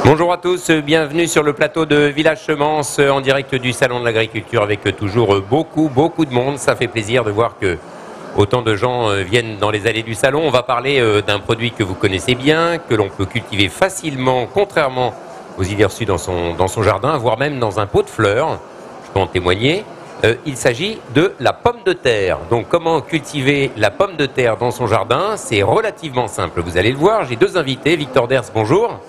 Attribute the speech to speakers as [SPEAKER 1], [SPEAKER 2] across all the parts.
[SPEAKER 1] Bonjour à tous, bienvenue sur le plateau de Village Semence en direct du Salon de l'Agriculture avec toujours beaucoup de monde. Ça fait plaisir de voir que autant de gens viennent dans les allées du salon. On va parler d'un produit que vous connaissez bien, que l'on peut cultiver facilement, contrairement aux idées reçues dans son jardin, voire même dans un pot de fleurs. Je peux en témoigner. Il s'agit de la pomme de terre. Donc comment cultiver la pomme de terre dans son jardin? C'est relativement simple, vous allez le voir. J'ai deux invités. Victor Ders, bonjour.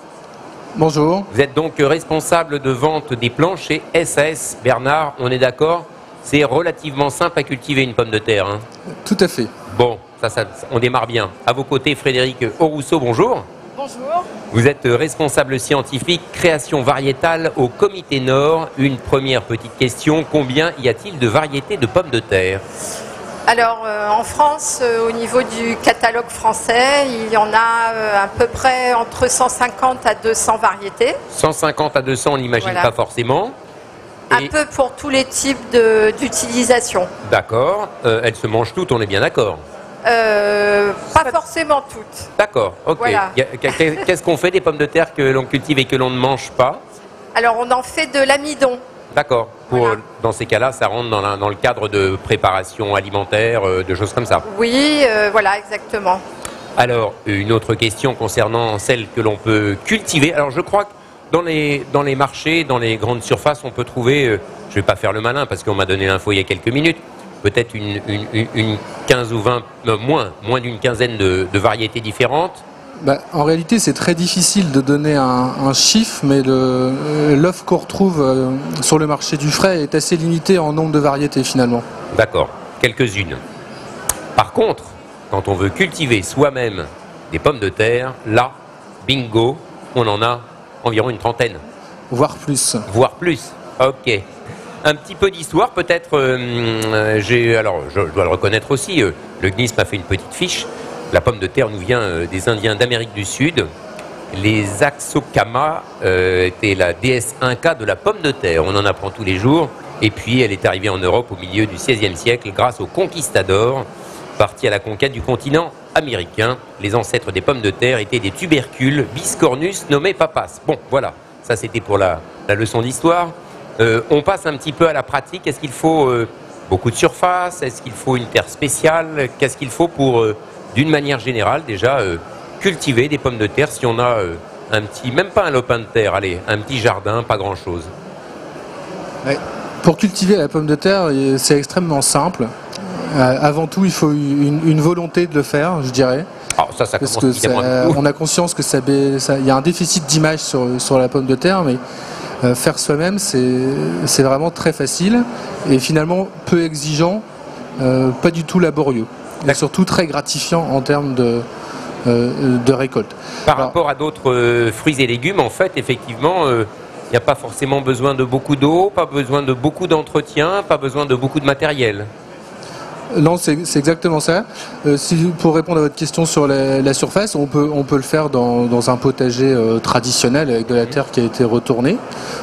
[SPEAKER 2] Bonjour.
[SPEAKER 1] Vous êtes donc responsable de vente des plants chez SAS. Bernard, on est d'accord? C'est relativement simple à cultiver une pomme de terre, hein?
[SPEAKER 2] Tout à fait.
[SPEAKER 1] Bon, ça, on démarre bien. À vos côtés, Frédéric Aurousseau, bonjour.
[SPEAKER 3] Bonjour.
[SPEAKER 1] Vous êtes responsable scientifique création variétale au Comité Nord. Une première petite question, combien y a-t-il de variétés de pommes de terre?
[SPEAKER 3] Alors en France, au niveau du catalogue français, il y en a à peu près entre 150 à 200 variétés.
[SPEAKER 1] 150 à 200, on n'imagine
[SPEAKER 3] Voilà.
[SPEAKER 1] pas forcément.
[SPEAKER 3] Un peu pour tous les types d'utilisation.
[SPEAKER 1] D'accord, elles se mangent toutes, on est bien d'accord.
[SPEAKER 3] Pas forcément toutes.
[SPEAKER 1] D'accord, ok.
[SPEAKER 3] Voilà.
[SPEAKER 1] Qu'est-ce qu'on fait des pommes de terre que l'on cultive et que l'on ne mange pas?
[SPEAKER 3] Alors on en fait de l'amidon.
[SPEAKER 1] D'accord.
[SPEAKER 3] Voilà.
[SPEAKER 1] Dans ces cas-là, ça rentre dans le cadre de préparation alimentaire, de choses comme ça.
[SPEAKER 3] Oui, voilà, exactement.
[SPEAKER 1] Alors, une autre question concernant celles que l'on peut cultiver. Alors, je crois que dans les marchés, dans les grandes surfaces, on peut trouver, je ne vais pas faire le malin parce qu'on m'a donné l'info il y a quelques minutes, peut-être une 15 ou 20, moins d'une quinzaine de variétés différentes.
[SPEAKER 2] En réalité, c'est très difficile de donner un chiffre, mais l'offre qu'on retrouve sur le marché du frais est assez limitée en nombre de variétés finalement.
[SPEAKER 1] D'accord, quelques-unes. Par contre, quand on veut cultiver soi-même des pommes de terre, là, bingo, on en a environ une trentaine.
[SPEAKER 2] Voire plus.
[SPEAKER 1] Voire plus. Ok. Un petit peu d'histoire, peut-être. Alors, je dois le reconnaître aussi. Le GNIS m'a fait une petite fiche. La pomme de terre nous vient des Indiens d'Amérique du Sud. Les Axocama étaient la déesse inca de la pomme de terre. On en apprend tous les jours. Et puis, elle est arrivée en Europe au milieu du XVIe siècle grâce aux conquistadors, partis à la conquête du continent américain. Les ancêtres des pommes de terre étaient des tubercules biscornus nommés papas. Bon, voilà. Ça, c'était pour la leçon d'histoire. On passe un petit peu à la pratique. Est-ce qu'il faut beaucoup de surface? Est-ce qu'il faut une terre spéciale? Qu'est-ce qu'il faut pour, d'une manière générale, déjà, cultiver des pommes de terre si on a un petit, même pas un lopin de terre, allez, un petit jardin, pas grand-chose?
[SPEAKER 2] Ouais. Pour cultiver la pomme de terre, c'est extrêmement simple. Avant tout, il faut une volonté de le faire, je dirais.
[SPEAKER 1] Alors ça
[SPEAKER 2] Parce
[SPEAKER 1] commence
[SPEAKER 2] que
[SPEAKER 1] évidemment avec nous.
[SPEAKER 2] on a conscience que il y a un déficit d'image sur la pomme de terre, mais faire soi-même, c'est vraiment très facile et finalement peu exigeant, pas du tout laborieux. Et surtout très gratifiant en termes de récolte.
[SPEAKER 1] Par rapport à d'autres fruits et légumes, en fait, effectivement, il n'y a pas forcément besoin de beaucoup d'eau, pas besoin de beaucoup d'entretien, pas besoin de beaucoup de matériel.
[SPEAKER 2] Non, c'est exactement ça. Pour répondre à votre question sur la surface, on peut le faire dans un potager traditionnel avec de la terre qui a été retournée.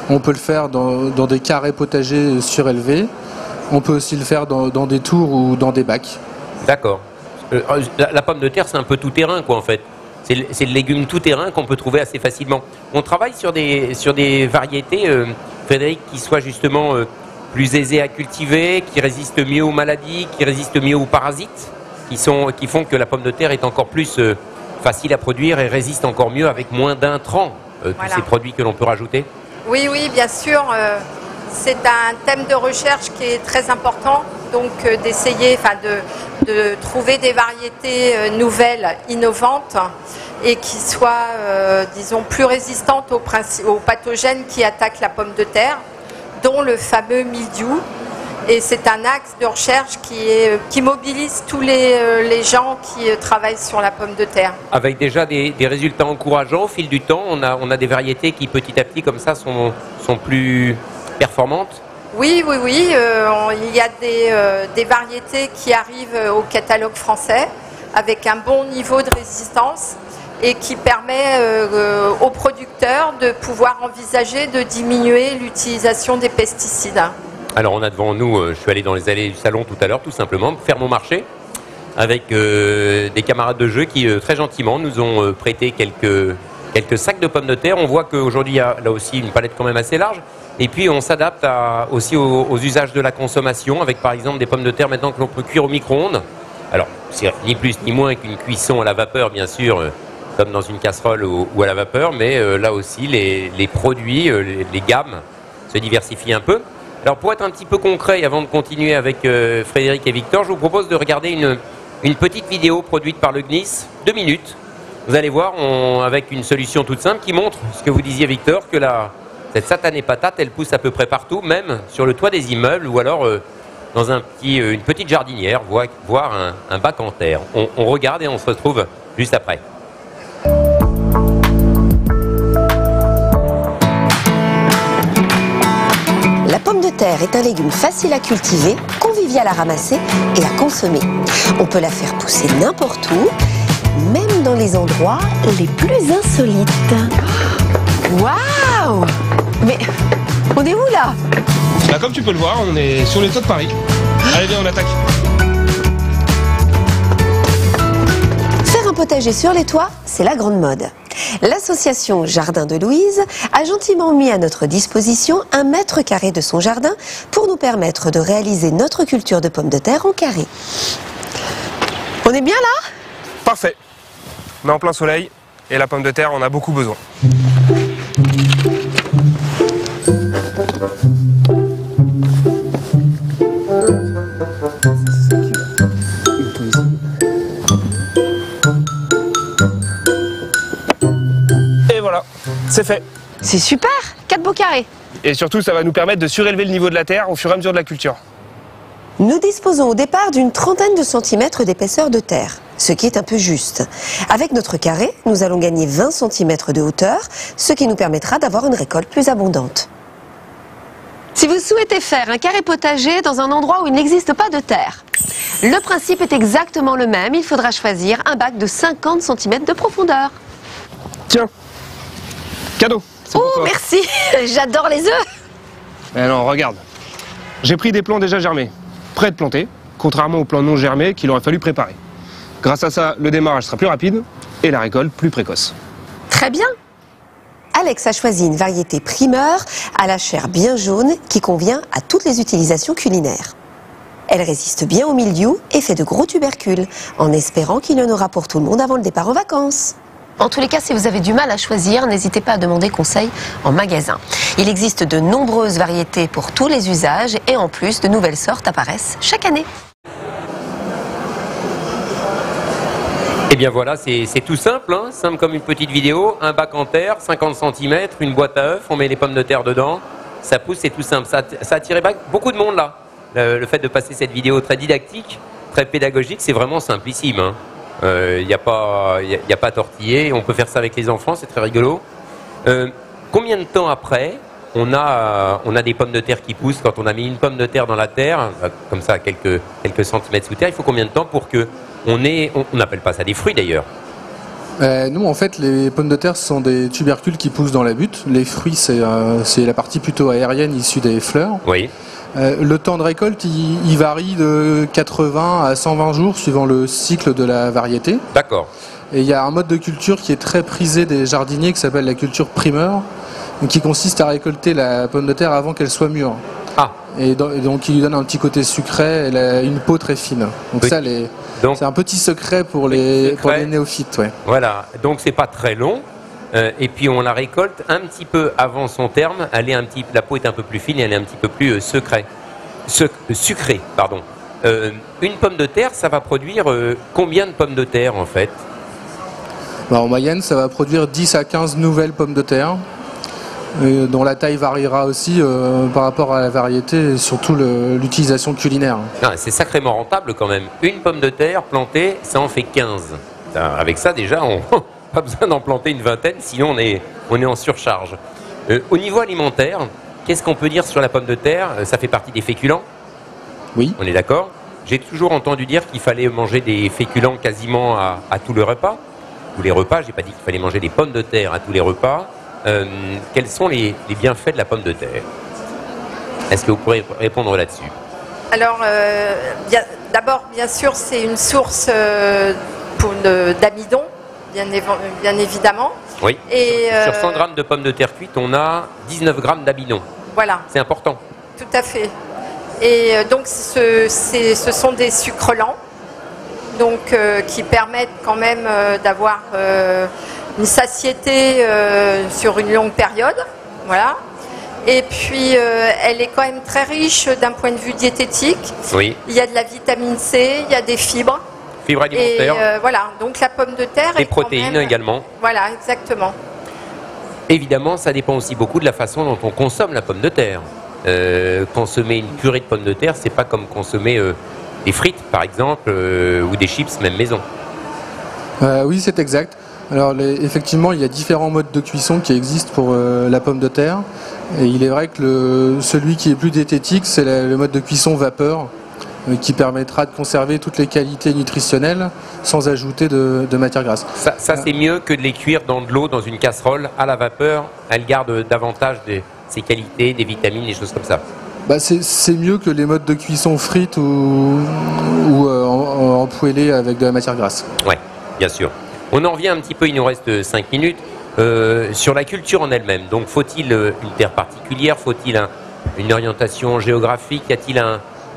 [SPEAKER 2] On peut le faire dans des carrés potagers surélevés. On peut aussi le faire dans des tours ou dans des bacs.
[SPEAKER 1] D'accord. La pomme de terre, c'est un peu tout terrain, quoi, en fait. C'est le légume tout terrain qu'on peut trouver assez facilement. On travaille sur des variétés, Frédéric, qui soient justement plus aisées à cultiver, qui résistent mieux aux maladies, qui résistent mieux aux parasites, qui font que la pomme de terre est encore plus facile à produire et résiste encore mieux avec moins d'intrants,
[SPEAKER 3] Voilà.
[SPEAKER 1] tous ces produits que l'on peut rajouter.
[SPEAKER 3] Oui, bien sûr. C'est un thème de recherche qui est très important, donc d'essayer, de trouver des variétés nouvelles, innovantes et qui soient, disons, plus résistantes aux pathogènes qui attaquent la pomme de terre, dont le fameux mildiou. Et c'est un axe de recherche qui mobilise tous les gens qui travaillent sur la pomme de terre. Avec
[SPEAKER 1] déjà des résultats encourageants au fil du temps, on a des variétés qui petit à petit comme ça sont plus performantes?
[SPEAKER 3] Oui. Il y a des variétés qui arrivent au catalogue français avec un bon niveau de résistance et qui permet aux producteurs de pouvoir envisager de diminuer l'utilisation des pesticides.
[SPEAKER 1] Alors on a devant nous, je suis allé dans les allées du salon tout à l'heure tout simplement, faire mon marché avec des camarades de jeu qui très gentiment nous ont prêté quelques quelques sacs de pommes de terre. On voit qu'aujourd'hui, il y a là aussi une palette quand même assez large. Et puis, on s'adapte aussi aux usages de la consommation, avec par exemple des pommes de terre maintenant que l'on peut cuire au micro-ondes. Alors, c'est ni plus ni moins qu'une cuisson à la vapeur, bien sûr, comme dans une casserole ou à la vapeur, mais là aussi, les produits, les gammes se diversifient un peu. Alors, pour être un petit peu concret, et avant de continuer avec Frédéric et Victor, je vous propose de regarder une petite vidéo produite par le GNIS, 2 minutes. Vous allez voir, avec une solution toute simple qui montre ce que vous disiez, Victor, que cette satanée patate, elle pousse à peu près partout, même sur le toit des immeubles ou alors dans une petite jardinière, voire un bac en terre. On regarde et on se retrouve juste après.
[SPEAKER 4] La pomme de terre est un légume facile à cultiver, convivial à ramasser et à consommer. On peut la faire pousser n'importe où, même dans les endroits les plus insolites. Waouh! Mais on est où là?
[SPEAKER 5] Bah, comme tu peux le voir, on est sur les toits de Paris. Allez, viens, on attaque.
[SPEAKER 4] Faire un potager sur les toits, c'est la grande mode. L'association Jardin de Louise a gentiment mis à notre disposition 1 mètre carré de son jardin pour nous permettre de réaliser notre culture de pommes de terre en carré. On est bien là?
[SPEAKER 5] Parfait. On est en plein soleil et la pomme de terre, on a beaucoup besoin. Et voilà, c'est fait.
[SPEAKER 4] C'est super, 4 beaux carrés.
[SPEAKER 5] Et surtout, ça va nous permettre de surélever le niveau de la terre au fur et à mesure de la culture.
[SPEAKER 4] Nous disposons au départ d'une trentaine de centimètres d'épaisseur de terre, ce qui est un peu juste. Avec notre carré, nous allons gagner 20 centimètres de hauteur, ce qui nous permettra d'avoir une récolte plus abondante. Si vous souhaitez faire un carré potager dans un endroit où il n'existe pas de terre, le principe est exactement le même. Il faudra choisir un bac de 50 cm de profondeur.
[SPEAKER 5] Tiens, cadeau. C'est pour
[SPEAKER 4] Oh,
[SPEAKER 5] toi.
[SPEAKER 4] merci. J'adore les œufs.
[SPEAKER 5] Mais non, regarde. J'ai pris des plants déjà germés, prêts de planter, contrairement aux plants non germés qu'il aurait fallu préparer. Grâce à ça, le démarrage sera plus rapide et la récolte plus précoce.
[SPEAKER 4] Très bien. Alex a choisi une variété primeur à la chair bien jaune qui convient à toutes les utilisations culinaires. Elle résiste bien au mildiou et fait de gros tubercules, en espérant qu'il y en aura pour tout le monde avant le départ en vacances. En tous les cas, si vous avez du mal à choisir, n'hésitez pas à demander conseil en magasin. Il existe de nombreuses variétés pour tous les usages et en plus, de nouvelles sortes apparaissent chaque année.
[SPEAKER 1] Et bien voilà, c'est tout simple, hein, simple comme une petite vidéo, un bac en terre, 50 cm, une boîte à œufs, on met les pommes de terre dedans, ça pousse, c'est tout simple. Ça a attiré beaucoup de monde là. Le fait de passer cette vidéo très didactique, très pédagogique, c'est vraiment simplissime. Il n'y a pas à tortiller, on peut faire ça avec les enfants, c'est très rigolo. Combien de temps après on a des pommes de terre qui poussent? Quand on a mis une pomme de terre dans la terre, comme ça, quelques centimètres sous terre, il faut combien de temps pour que on n'appelle pas ça des fruits d'ailleurs?
[SPEAKER 2] Nous, en fait, les pommes de terre sont des tubercules qui poussent dans la butte. Les fruits, c'est la partie plutôt aérienne issue des fleurs.
[SPEAKER 1] Oui.
[SPEAKER 2] Le temps de récolte, il varie de 80 à 120 jours suivant le cycle de la variété.
[SPEAKER 1] D'accord.
[SPEAKER 2] Et il y a un mode de culture qui est très prisé des jardiniers qui s'appelle la culture primeur, qui consiste à récolter la pomme de terre avant qu'elle soit mûre.
[SPEAKER 1] Ah.
[SPEAKER 2] Et donc il lui donne un petit côté sucré, elle a une peau très fine. Donc
[SPEAKER 1] Oui.
[SPEAKER 2] ça, c'est un petit secret pour les néophytes. Ouais.
[SPEAKER 1] Voilà, donc c'est pas très long. Et puis on la récolte un petit peu avant son terme. La peau est un peu plus fine et elle est un petit peu plus sucrée. Pardon. Une pomme de terre, ça va produire combien de pommes de terre en fait?
[SPEAKER 2] En moyenne, ça va produire 10 à 15 nouvelles pommes de terre, dont la taille variera aussi par rapport à la variété et surtout l'utilisation culinaire.
[SPEAKER 1] Ah, c'est sacrément rentable quand même. Une pomme de terre plantée, ça en fait 15. Avec ça déjà, on pas besoin d'en planter une vingtaine, sinon on est en surcharge. Au niveau alimentaire, qu'est-ce qu'on peut dire sur la pomme de terre? Ça fait partie des féculents?
[SPEAKER 2] Oui.
[SPEAKER 1] On est d'accord? J'ai toujours entendu dire qu'il fallait manger des féculents quasiment à tous les repas. Tous les repas, j'ai pas dit qu'il fallait manger des pommes de terre à tous les repas. Quels sont les bienfaits de la pomme de terre? Est-ce que vous pourrez répondre là-dessus?
[SPEAKER 3] Alors, d'abord, bien sûr, c'est une source d'amidon. bien évidemment.
[SPEAKER 1] Oui.
[SPEAKER 3] Et,
[SPEAKER 1] Sur 100 grammes de pommes de terre cuites, on a 19 grammes d'amidon.
[SPEAKER 3] Voilà.
[SPEAKER 1] C'est important.
[SPEAKER 3] Tout à fait. Et donc ce sont des sucres lents, donc qui permettent quand même d'avoir une satiété sur une longue période. Voilà. Et puis elle est quand même très riche d'un point de vue diététique.
[SPEAKER 1] Oui.
[SPEAKER 3] Il y a de la vitamine C, il y a des fibres.
[SPEAKER 1] Fibres alimentaires.
[SPEAKER 3] Et voilà, donc la pomme de terre.
[SPEAKER 1] Des protéines également.
[SPEAKER 3] Voilà, exactement.
[SPEAKER 1] Évidemment, ça dépend aussi beaucoup de la façon dont on consomme la pomme de terre. Consommer une purée de pommes de terre, c'est pas comme consommer des frites, par exemple, ou des chips, même maison.
[SPEAKER 2] Oui, c'est exact. Alors effectivement, il y a différents modes de cuisson qui existent pour la pomme de terre. Et il est vrai que celui qui est plus diététique, c'est le mode de cuisson vapeur, qui permettra de conserver toutes les qualités nutritionnelles sans ajouter de matière grasse.
[SPEAKER 1] Ça c'est mieux que de les cuire dans de l'eau, dans une casserole, à la vapeur. Elle garde davantage ses qualités, des vitamines, des choses comme ça.
[SPEAKER 2] Bah c'est mieux que les modes de cuisson frites ou empoêlés avec de la matière grasse.
[SPEAKER 1] Oui, bien sûr. On en revient un petit peu, il nous reste 5 minutes, sur la culture en elle-même. Donc faut-il une terre particulière? Faut-il une orientation géographique? Y a-t-il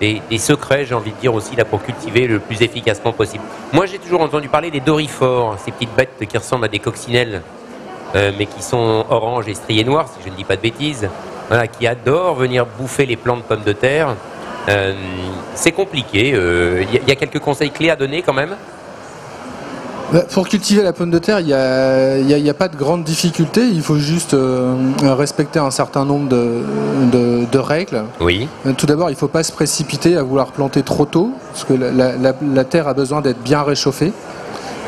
[SPEAKER 1] des secrets, j'ai envie de dire aussi, là, pour cultiver le plus efficacement possible? Moi j'ai toujours entendu parler des doryphores, ces petites bêtes qui ressemblent à des coccinelles, mais qui sont orange et striées noires, si je ne dis pas de bêtises, voilà, qui adorent venir bouffer les plants de pommes de terre. C'est compliqué, y a quelques conseils clés à donner quand même?
[SPEAKER 2] Pour cultiver la pomme de terre, il n'y a pas de grande difficulté, il faut juste respecter un certain nombre de règles.
[SPEAKER 1] Oui.
[SPEAKER 2] Tout d'abord, il ne faut pas se précipiter à vouloir planter trop tôt, parce que la terre a besoin d'être bien réchauffée.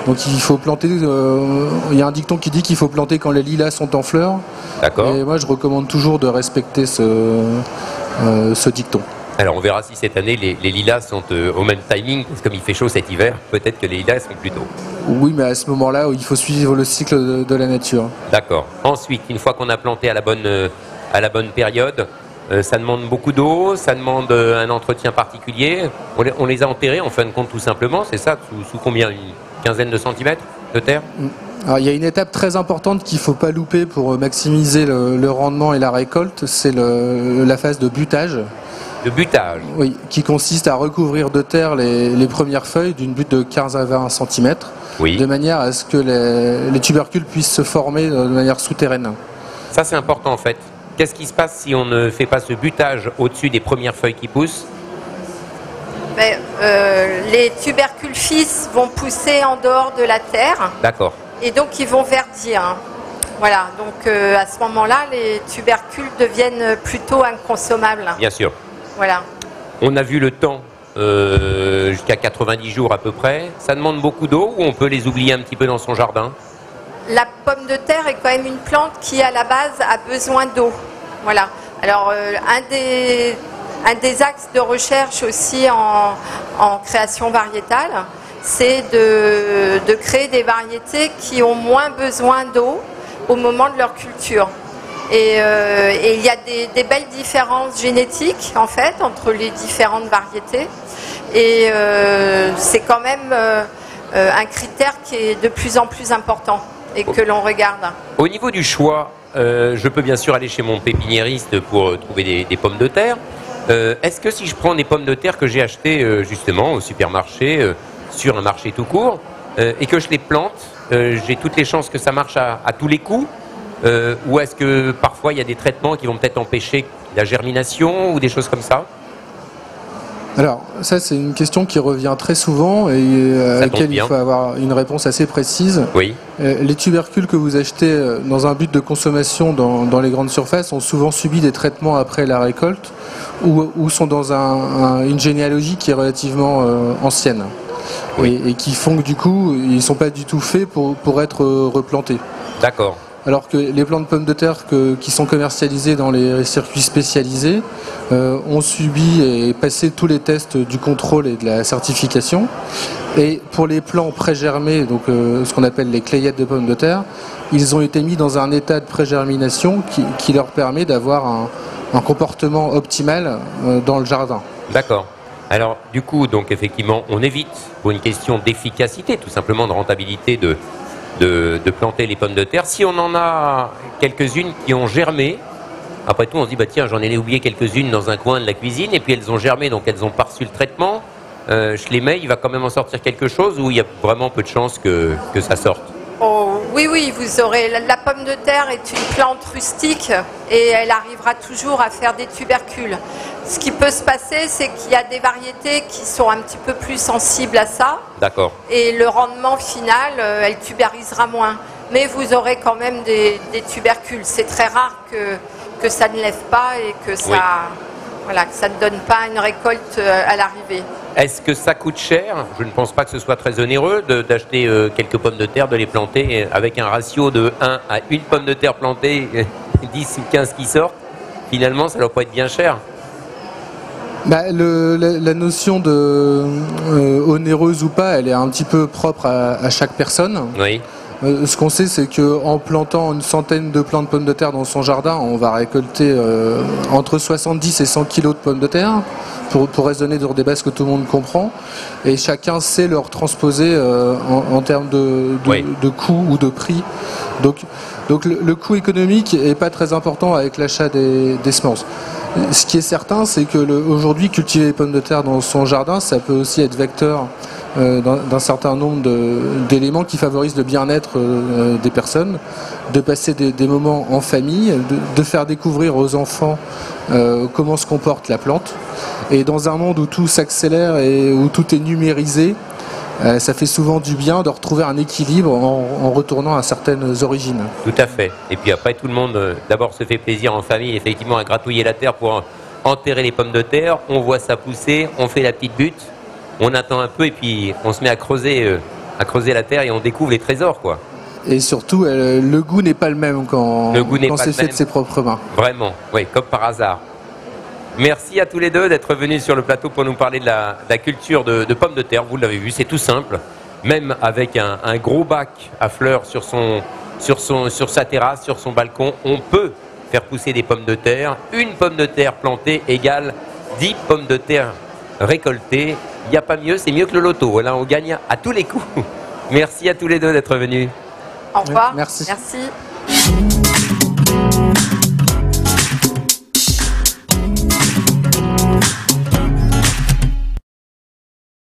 [SPEAKER 2] Donc il faut planter, il y a un dicton qui dit qu'il faut planter quand les lilas sont en fleurs.
[SPEAKER 1] D'accord.
[SPEAKER 2] Et moi je recommande toujours de respecter ce dicton.
[SPEAKER 1] Alors on verra si cette année les lilas sont au même timing, parce que comme il fait chaud cet hiver, peut-être que les lilas sont plus tôt.
[SPEAKER 2] Oui, mais à ce moment-là, il faut suivre le cycle de la nature.
[SPEAKER 1] D'accord. Ensuite, une fois qu'on a planté à la bonne période, ça demande beaucoup d'eau, ça demande un entretien particulier. On les a enterrés en fin de compte tout simplement, c'est ça, sous combien? Une quinzaine de centimètres de terre?
[SPEAKER 2] Alors, il y a une étape très importante qu'il ne faut pas louper pour maximiser le rendement et la récolte, c'est la phase de butage.
[SPEAKER 1] De butage?
[SPEAKER 2] Oui, qui consiste à recouvrir de terre les premières feuilles d'une butte de 15 à 20 cm,
[SPEAKER 1] oui,
[SPEAKER 2] de manière à ce que les tubercules puissent se former de manière souterraine.
[SPEAKER 1] Ça c'est important en fait. Qu'est-ce qui se passe si on ne fait pas ce butage au-dessus des premières feuilles qui poussent?
[SPEAKER 3] Les tubercules fils vont pousser en dehors de la terre.
[SPEAKER 1] D'accord.
[SPEAKER 3] Et donc ils vont verdir. Voilà, donc à ce moment-là, les tubercules deviennent plutôt inconsommables.
[SPEAKER 1] Bien sûr.
[SPEAKER 3] Voilà.
[SPEAKER 1] On a vu le temps jusqu'à 90 jours à peu près. Ça demande beaucoup d'eau ou on peut les oublier un petit peu dans son jardin?
[SPEAKER 3] La pomme de terre est quand même une plante qui, à la base, a besoin d'eau. Voilà. Alors, un des axes de recherche aussi en création variétale, c'est de créer des variétés qui ont moins besoin d'eau au moment de leur culture. Et il y a des belles différences génétiques, en fait, entre les différentes variétés. Et c'est quand même un critère qui est de plus en plus important et que l'on regarde.
[SPEAKER 1] Au niveau du choix, je peux bien sûr aller chez mon pépiniériste pour trouver des pommes de terre. Est-ce que si je prends des pommes de terre que j'ai achetées justement au supermarché, sur un marché tout court, et que je les plante, j'ai toutes les chances que ça marche à tous les coups? Ou est-ce que parfois il y a des traitements qui vont peut-être empêcher la germination ou des choses comme ça?
[SPEAKER 2] Alors, ça c'est une question qui revient très souvent et à laquelle il faut avoir une réponse assez précise.
[SPEAKER 1] Oui.
[SPEAKER 2] Les tubercules que vous achetez dans un but de consommation dans les grandes surfaces ont souvent subi des traitements après la récolte ou sont dans une généalogie qui est relativement ancienne. Oui. Et qui font que du coup, ils ne sont pas du tout faits pour être replantés.
[SPEAKER 1] D'accord.
[SPEAKER 2] Alors que les plants de pommes de terre qui sont commercialisés dans les circuits spécialisés ont subi et passé tous les tests du contrôle et de la certification. Et pour les plants pré-germés, donc ce qu'on appelle les clayettes de pommes de terre, ils ont été mis dans un état de pré-germination qui leur permet d'avoir un comportement optimal dans le jardin.
[SPEAKER 1] D'accord. Alors du coup, donc effectivement, on évite, pour une question d'efficacité, tout simplement de rentabilité, de planter les pommes de terre. Si on en a quelques-unes qui ont germé, après tout on se dit bah tiens, j'en ai oublié quelques-unes dans un coin de la cuisine et puis elles ont germé, donc elles ont pas reçu le traitement. Je les mets, il va quand même en sortir quelque chose ou il y a vraiment peu de chances que ça sorte?
[SPEAKER 3] Oh, oui, oui, vous aurez. La pomme de terre est une plante rustique et elle arrivera toujours à faire des tubercules. Ce qui peut se passer, c'est qu'il y a des variétés qui sont un petit peu plus sensibles à ça.
[SPEAKER 1] D'accord.
[SPEAKER 3] Et le rendement final, elle tuberisera moins. Mais vous aurez quand même des tubercules. C'est très rare que ça ne lève pas et que ça,
[SPEAKER 1] oui.
[SPEAKER 3] Voilà, que ça ne donne pas une récolte à l'arrivée.
[SPEAKER 1] Est-ce que ça coûte cher? Je ne pense pas que ce soit très onéreux d'acheter quelques pommes de terre, de les planter avec un ratio de 1 à 1 pomme de terre plantée, 10 ou 15 qui sortent. Finalement, ça ne doit pas être bien cher.
[SPEAKER 2] Bah, la notion de onéreuse ou pas, elle est un petit peu propre à chaque personne.
[SPEAKER 1] Oui.
[SPEAKER 2] Ce qu'on sait, c'est qu'en plantant une centaine de plants de pommes de terre dans son jardin, on va récolter entre 70 et 100 kilos de pommes de terre, pour raisonner sur des bases que tout le monde comprend. Et chacun sait leur transposer en termes de coût ou de prix. Donc le coût économique n'est pas très important avec l'achat des semences. Ce qui est certain, c'est que aujourd'hui, cultiver les pommes de terre dans son jardin, ça peut aussi être vecteur d'un certain nombre d'éléments qui favorisent le bien-être des personnes, de passer des moments en famille, de faire découvrir aux enfants comment se comporte la plante. Et dans un monde où tout s'accélère et où tout est numérisé, ça fait souvent du bien de retrouver un équilibre en retournant à certaines origines.
[SPEAKER 1] Tout à fait. Et puis après, tout le monde, d'abord, se fait plaisir en famille, effectivement, à gratouiller la terre pour enterrer les pommes de terre. On voit ça pousser, on fait la petite butte, on attend un peu et puis on se met à creuser la terre et on découvre les trésors, quoi.
[SPEAKER 2] Et surtout, le goût n'est pas le même quand c'est fait de ses propres mains.
[SPEAKER 1] Vraiment, oui, comme par hasard. Merci à tous les deux d'être venus sur le plateau pour nous parler de la culture de pommes de terre. Vous l'avez vu, c'est tout simple. Même avec un gros bac à fleurs sur sa terrasse, sur son balcon, on peut faire pousser des pommes de terre. Une pomme de terre plantée égale 10 pommes de terre récoltées. Il n'y a pas mieux, c'est mieux que le loto. Là, on gagne à tous les coups. Merci à tous les deux d'être venus.
[SPEAKER 3] Au revoir.
[SPEAKER 2] Merci.
[SPEAKER 3] Merci.